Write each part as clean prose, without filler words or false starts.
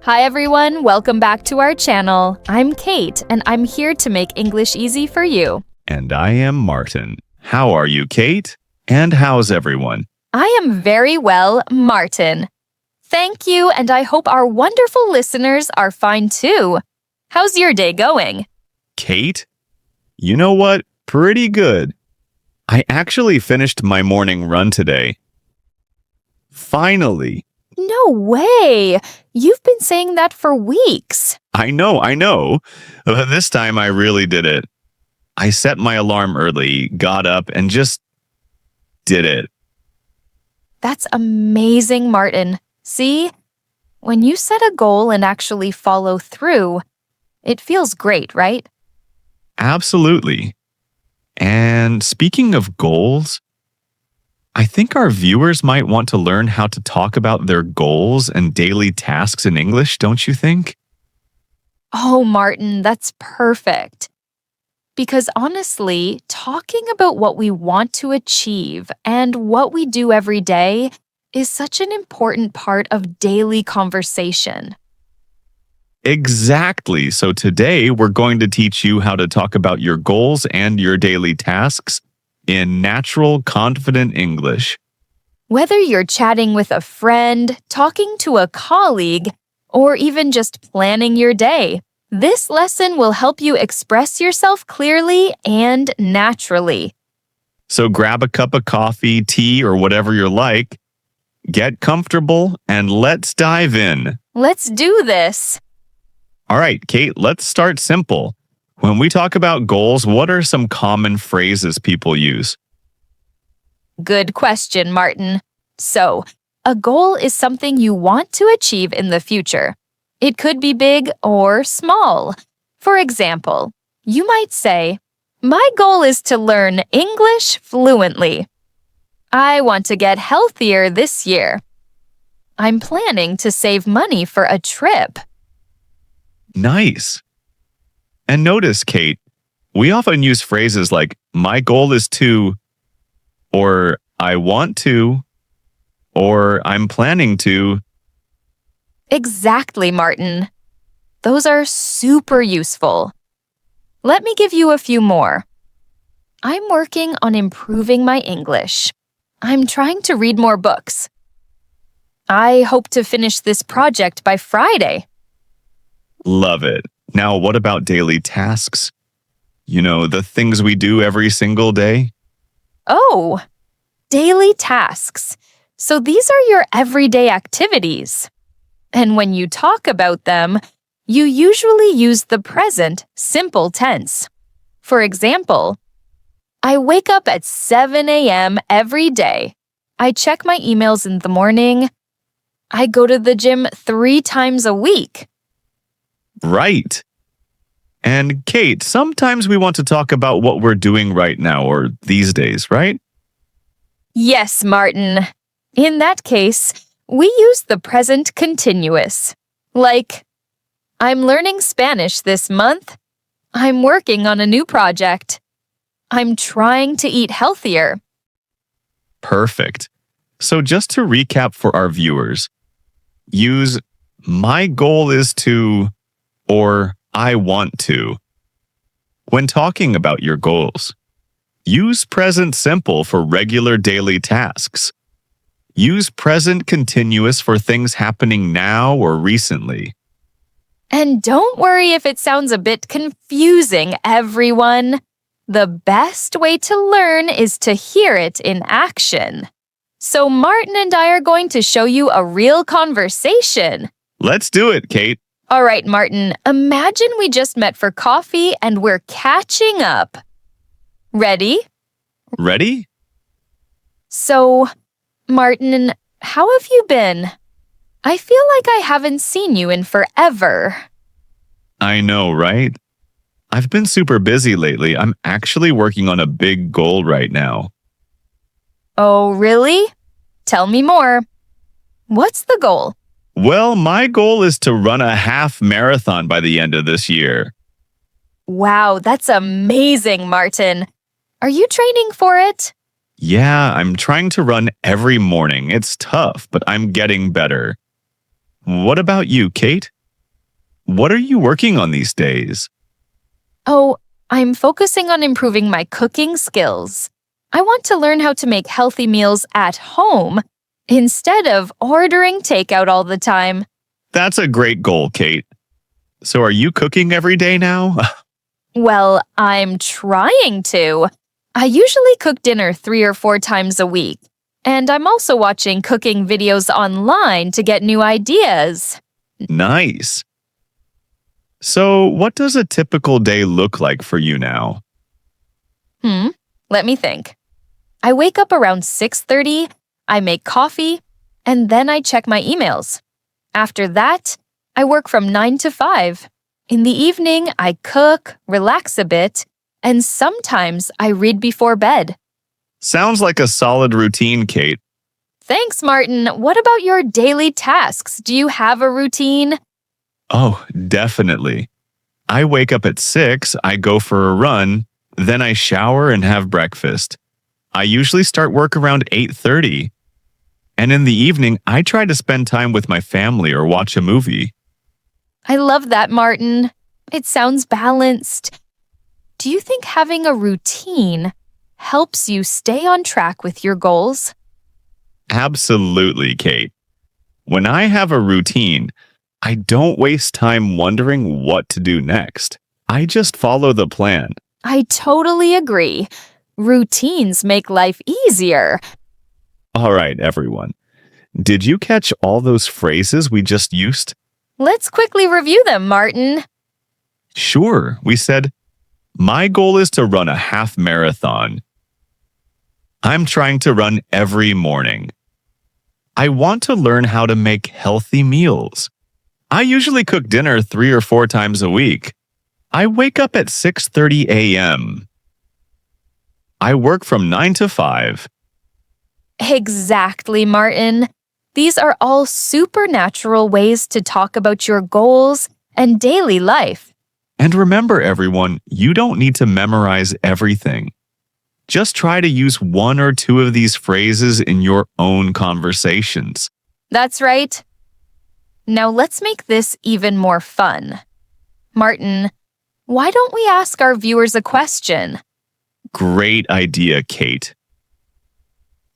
Hi everyone, welcome back to our channel. I'm Kate, and I'm here to make English easy for you. And I am Martin. How are you, Kate? And how's everyone? I am very well, Martin. Thank you, and I hope our wonderful listeners are fine too. How's your day going? Kate? You know what? Pretty good. I actually finished my morning run today. Finally. No way! You've been saying that for weeks. I know. But this time I really did it. I set my alarm early, got up, and just did it. That's amazing, Martin. See? When you set a goal and actually follow through, it feels great, right? Absolutely. And speaking of goals, I think our viewers might want to learn how to talk about their goals and daily tasks in English, don't you think? Oh, Martin, that's perfect. Because honestly, talking about what we want to achieve and what we do every day is such an important part of daily conversation. Exactly. So today we're going to teach you how to talk about your goals and your daily tasks in natural, confident English. Whether you're chatting with a friend, talking to a colleague, or even just planning your day, this lesson will help you express yourself clearly and naturally. So grab a cup of coffee, tea, or whatever you like, get comfortable, and let's dive in. Let's do this. All right, Kate, let's start simple. When we talk about goals, what are some common phrases people use? Good question, Martin. So, a goal is something you want to achieve in the future. It could be big or small. For example, you might say, "My goal is to learn English fluently." "I want to get healthier this year." "I'm planning to save money for a trip." Nice. And notice, Kate, we often use phrases like, "my goal is to," or "I want to," or "I'm planning to." Exactly, Martin. Those are super useful. Let me give you a few more. "I'm working on improving my English." "I'm trying to read more books." "I hope to finish this project by Friday." Love it. Now, what about daily tasks? You know, the things we do every single day? Oh, daily tasks. So these are your everyday activities. And when you talk about them, you usually use the present simple tense. For example, "I wake up at 7 a.m. every day. I check my emails in the morning. I go to the gym 3 times a week." Right. And Kate, sometimes we want to talk about what we're doing right now or these days, right? Yes, Martin. In that case, we use the present continuous. Like, "I'm learning Spanish this month." "I'm working on a new project." "I'm trying to eat healthier." Perfect. So just to recap for our viewers, use "my goal is to" or "I want to." When talking about your goals, use present simple for regular daily tasks. Use present continuous for things happening now or recently. And don't worry if it sounds a bit confusing, everyone. The best way to learn is to hear it in action. So Martin and I are going to show you a real conversation. Let's do it, Kate. All right, Martin, imagine we just met for coffee and we're catching up. Ready? Ready? So, Martin, how have you been? I feel like I haven't seen you in forever. I know, right? I've been super busy lately. I'm actually working on a big goal right now. Oh, really? Tell me more. What's the goal? Well, my goal is to run a half marathon by the end of this year. Wow, that's amazing, Martin. Are you training for it? Yeah, I'm trying to run every morning. It's tough, but I'm getting better. What about you, Kate? What are you working on these days? Oh, I'm focusing on improving my cooking skills. I want to learn how to make healthy meals at home instead of ordering takeout all the time. That's a great goal, Kate. So are you cooking every day now? Well, I'm trying to. I usually cook dinner 3 or 4 times a week, and I'm also watching cooking videos online to get new ideas. Nice. So what does a typical day look like for you now? Let me think. I wake up around 6:30, I make coffee, and then I check my emails. After that, I work from 9 to 5. In the evening, I cook, relax a bit, and sometimes I read before bed. Sounds like a solid routine, Kate. Thanks, Martin. What about your daily tasks? Do you have a routine? Oh, definitely. I wake up at 6, I go for a run, then I shower and have breakfast. I usually start work around 8:30. And in the evening, I try to spend time with my family or watch a movie. I love that, Martin. It sounds balanced. Do you think having a routine helps you stay on track with your goals? Absolutely, Kate. When I have a routine, I don't waste time wondering what to do next. I just follow the plan. I totally agree. Routines make life easier. All right, everyone. Did you catch all those phrases we just used? Let's quickly review them, Martin. Sure, we said, my goal is to run a half marathon. I'm trying to run every morning. I want to learn how to make healthy meals. I usually cook dinner 3 or 4 times a week. I wake up at 6:30 a.m. I work from 9 to 5. Exactly, Martin. These are all supernatural ways to talk about your goals and daily life. And remember, everyone, you don't need to memorize everything. Just try to use 1 or 2 of these phrases in your own conversations. That's right. Now let's make this even more fun. Martin, why don't we ask our viewers a question? Great idea, Kate.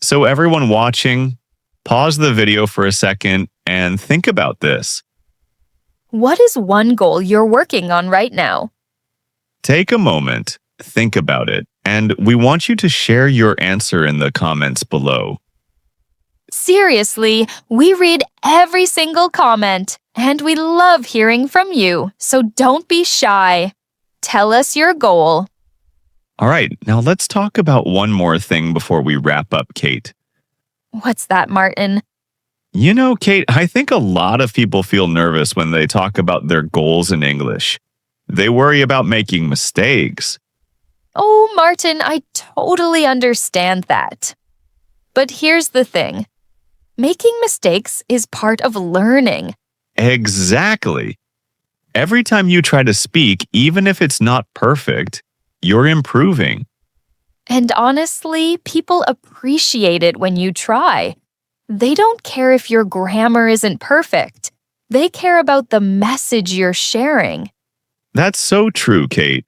So everyone watching, pause the video for a second and think about this. What is one goal you're working on right now? Take a moment, think about it, and we want you to share your answer in the comments below. Seriously, we read every single comment, and we love hearing from you, so don't be shy. Tell us your goal. All right, now let's talk about one more thing before we wrap up, Kate. What's that, Martin? You know, Kate, I think a lot of people feel nervous when they talk about their goals in English. They worry about making mistakes. Oh, Martin, I totally understand that. But here's the thing. Making mistakes is part of learning. Exactly. Every time you try to speak, even if it's not perfect, you're improving. And honestly, people appreciate it when you try. They don't care if your grammar isn't perfect. They care about the message you're sharing. That's so true, Kate.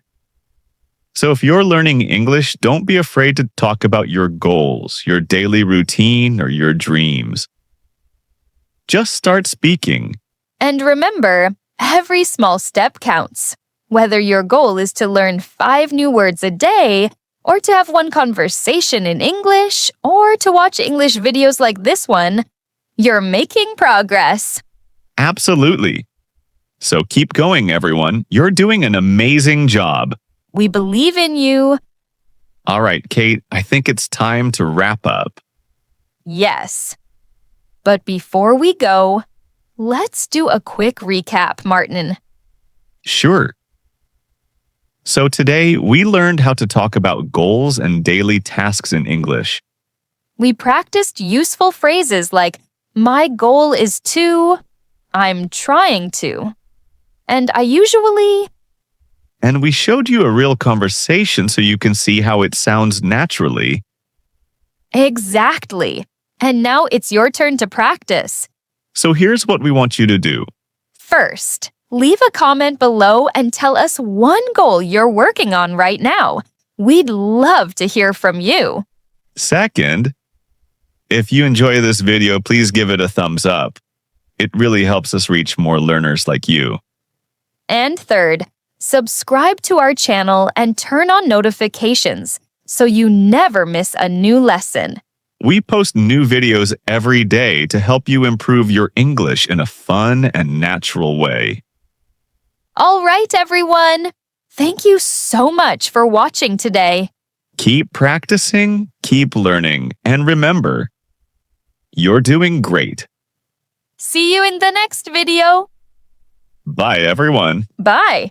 So if you're learning English, don't be afraid to talk about your goals, your daily routine, or your dreams. Just start speaking. And remember, every small step counts. Whether your goal is to learn 5 new words a day, or to have one conversation in English, or to watch English videos like this one, you're making progress. Absolutely. So keep going, everyone. You're doing an amazing job. We believe in you. All right, Kate, I think it's time to wrap up. Yes. But before we go, let's do a quick recap, Martin. Sure. So today, we learned how to talk about goals and daily tasks in English. We practiced useful phrases like, my goal is to, I'm trying to, and I usually. And we showed you a real conversation so you can see how it sounds naturally. Exactly. And now it's your turn to practice. So here's what we want you to do. First, Leave a comment below and tell us one goal you're working on right now. We'd love to hear from you. Second, if you enjoy this video, please give it a thumbs up. It really helps us reach more learners like you. And third, subscribe to our channel and turn on notifications so you never miss a new lesson. We post new videos every day to help you improve your English in a fun and natural way. All right, everyone. Thank you so much for watching today. Keep practicing, keep learning, and remember, you're doing great. See you in the next video. Bye, everyone. Bye.